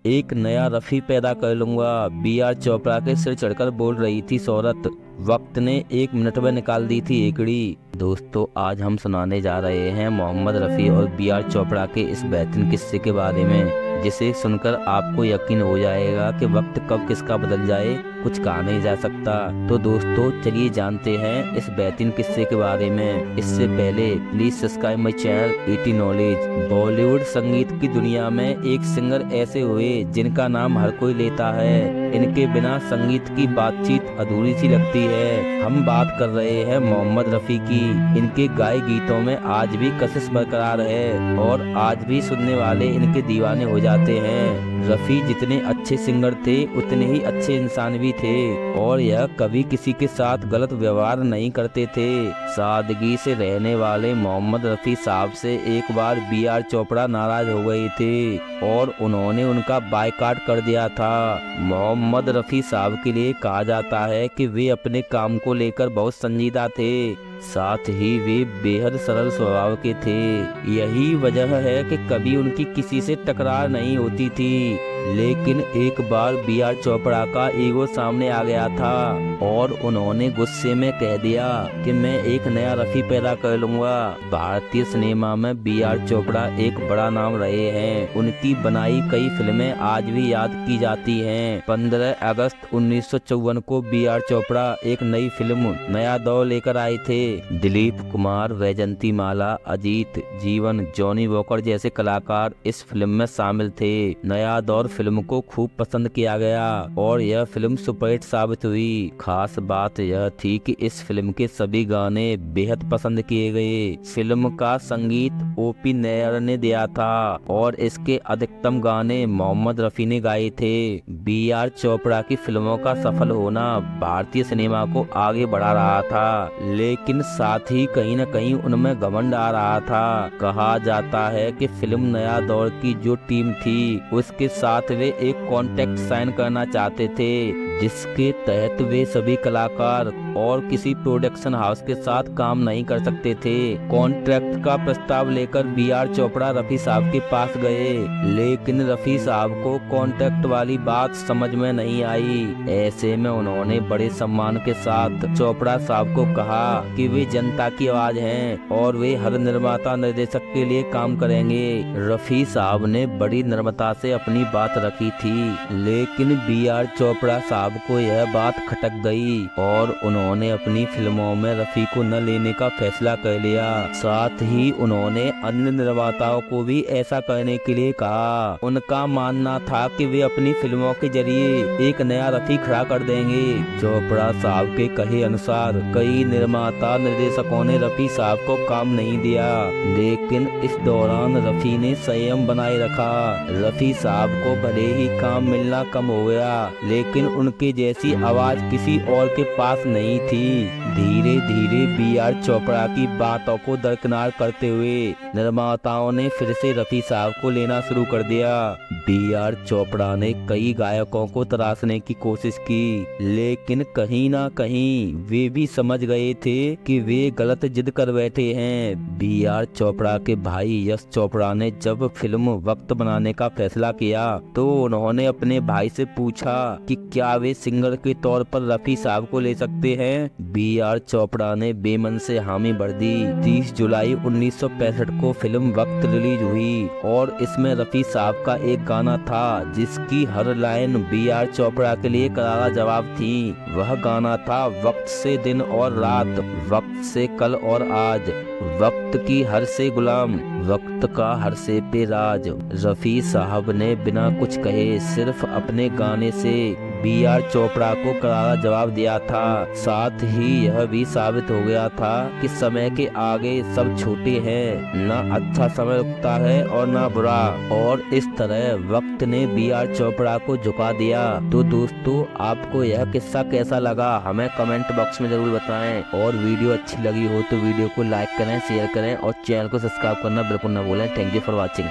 एक नया रफी पैदा कर लूंगा, बी आर चोपड़ा के सिर चढ़कर बोल रही थी शोहरत। वक्त ने 1 मिनट में निकाल दी थी एकड़ी। दोस्तों, आज हम सुनाने जा रहे हैं मोहम्मद रफ़ी और बी.आर. चोपड़ा के इस बेहतरीन किस्से के बारे में, जिसे सुनकर आपको यकीन हो जाएगा कि वक्त कब किसका बदल जाए कुछ कहा नहीं जा सकता। तो दोस्तों, चलिए जानते हैं इस बेहतरीन किस्से के बारे में। इससे पहले please subscribe my channel ET knowledge. Bollywood संगीत की दुनिया में एक सिंगर ऐसे हुए जिनका नाम हर कोई लेता है। इनके बिना संगीत की बातचीत अधूरी सी लगती है। हम बात कर रहे हैं मोहम्मद रफ़ी की। इनके गाए गीतों में आज भी कशिश बरकरार है और आज भी सुनने वाले इनके दीवाने हो जाते हैं। रफ़ी जितने अच्छे सिंगर थे उतने ही अच्छे इंसान भी थे और यह कभी किसी के साथ गलत व्यवहार नहीं करते थे। सादगी से रहने वाले मोहम्मद रफ़ी साहब से एक बार बी.आर. चोपड़ा नाराज हो गए थे और उन्होंने उनका बायकॉट कर दिया था। मोहम्मद रफ़ी साहब के लिए कहा जाता है कि वे अपने काम को लेकर बहुत संजीदा थे, साथ ही वे बेहद सरल स्वभाव के थे। यही वजह है कि कभी उनकी किसी से टकरार नहीं होती थी। लेकिन एक बार बी.आर. चोपड़ा का ईगो सामने आ गया था और उन्होंने गुस्से में कह दिया कि मैं एक नया रफ़ी पैदा कर लूंगा। भारतीय सिनेमा में बी.आर. चोपड़ा एक बड़ा नाम रहे हैं। उनकी बनाई कई फिल्में आज भी याद की जाती हैं। 15 अगस्त 1954 को बी.आर. चोपड़ा एक नई फिल्म नया दौर लेकर आए थे। दिलीप कुमार, वैजंती माला, अजीत, जीवन, जॉनी वॉकर जैसे कलाकार इस फिल्म में शामिल थे। नया दौर फिल्म को खूब पसंद किया गया और यह फिल्म सुपरहिट साबित हुई। खास बात यह थी कि इस फिल्म के सभी गाने बेहद पसंद किए गए। फिल्म का संगीत ओ.पी. नैयर ने दिया था और इसके अधिकतम गाने मोहम्मद रफ़ी ने गाए थे। बी.आर. चोपड़ा की फिल्मों का सफल होना भारतीय सिनेमा को आगे बढ़ा रहा था, लेकिन साथ ही कहीं न कहीं उनमें घमंड आ रहा था। कहा जाता है कि फिल्म नया दौर की जो टीम थी उसके साथ वे एक कॉन्ट्रैक्ट साइन करना चाहते थे, जिसके तहत वे सभी कलाकार और किसी प्रोडक्शन हाउस के साथ काम नहीं कर सकते थे। कॉन्ट्रैक्ट का प्रस्ताव लेकर बी.आर. चोपड़ा रफ़ी साहब के पास गए, लेकिन रफ़ी साहब को कॉन्ट्रैक्ट वाली बात समझ में नहीं आई। ऐसे में उन्होंने बड़े सम्मान के साथ चोपड़ा साहब को कहा कि वे जनता की आवाज हैं और वे हर निर्माता निर्देशक के लिए काम करेंगे। रफ़ी साहब ने बड़ी नम्रता से अपनी बात रखी थी, लेकिन बी.आर. चोपड़ा साहब को यह बात खटक गई और उन्होंने अपनी फिल्मों में रफ़ी को न लेने का फैसला कर लिया। साथ ही उन्होंने अन्य निर्माताओं को भी ऐसा करने के लिए कहा। उनका मानना था कि वे अपनी फिल्मों के जरिए एक नया रफ़ी खड़ा कर देंगे। चोपड़ा साहब के कहे अनुसार कई निर्माता निर्देशकों ने रफ़ी साहब को काम नहीं दिया, लेकिन इस दौरान रफ़ी ने संयम बनाए रखा। रफ़ी साहब को भले ही काम मिलना कम हो गया, लेकिन उनके जैसी आवाज किसी और के पास नहीं थी। धीरे धीरे बी.आर. चोपड़ा की बातों को दरकिनार करते हुए निर्माताओं ने फिर से रफ़ी साहब को लेना शुरू कर दिया। बी.आर. चोपड़ा ने कई गायकों को तराशने की कोशिश की, लेकिन कहीं ना कहीं वे भी समझ गए थे कि वे गलत जिद कर बैठे हैं। बी.आर. चोपड़ा के भाई यश चोपड़ा ने जब फिल्म वक्त बनाने का फैसला किया तो उन्होंने अपने भाई से पूछा कि क्या वे सिंगर के तौर पर रफ़ी साहब को ले सकते हैं। बी.आर. चोपड़ा ने बेमन से हामी भर दी। 30 जुलाई 1965 को फिल्म वक्त रिलीज हुई और इसमें रफ़ी साहब का एक गाना था जिसकी हर लाइन बी.आर. चोपड़ा के लिए करारा जवाब थी। वह गाना था वक्त से दिन और रात, वक्त से कल और आज, वक्त की हर से गुलाम, वक्त का हर से पे राज। रफ़ी साहब ने बिना कुछ कहे सिर्फ अपने गाने से बी.आर. चोपड़ा को करारा जवाब दिया था। साथ ही यह भी साबित हो गया था कि समय के आगे सब छोटे हैं, ना अच्छा समय रुकता है और ना बुरा। और इस तरह वक्त ने बी.आर. चोपड़ा को झुका दिया। तो दोस्तों, आपको यह किस्सा कैसा लगा हमें कमेंट बॉक्स में जरूर बताएं और वीडियो अच्छी लगी हो तो वीडियो को लाइक करें, शेयर करें और चैनल को सब्सक्राइब करना बिल्कुल ना भूलें। Thank you for watching.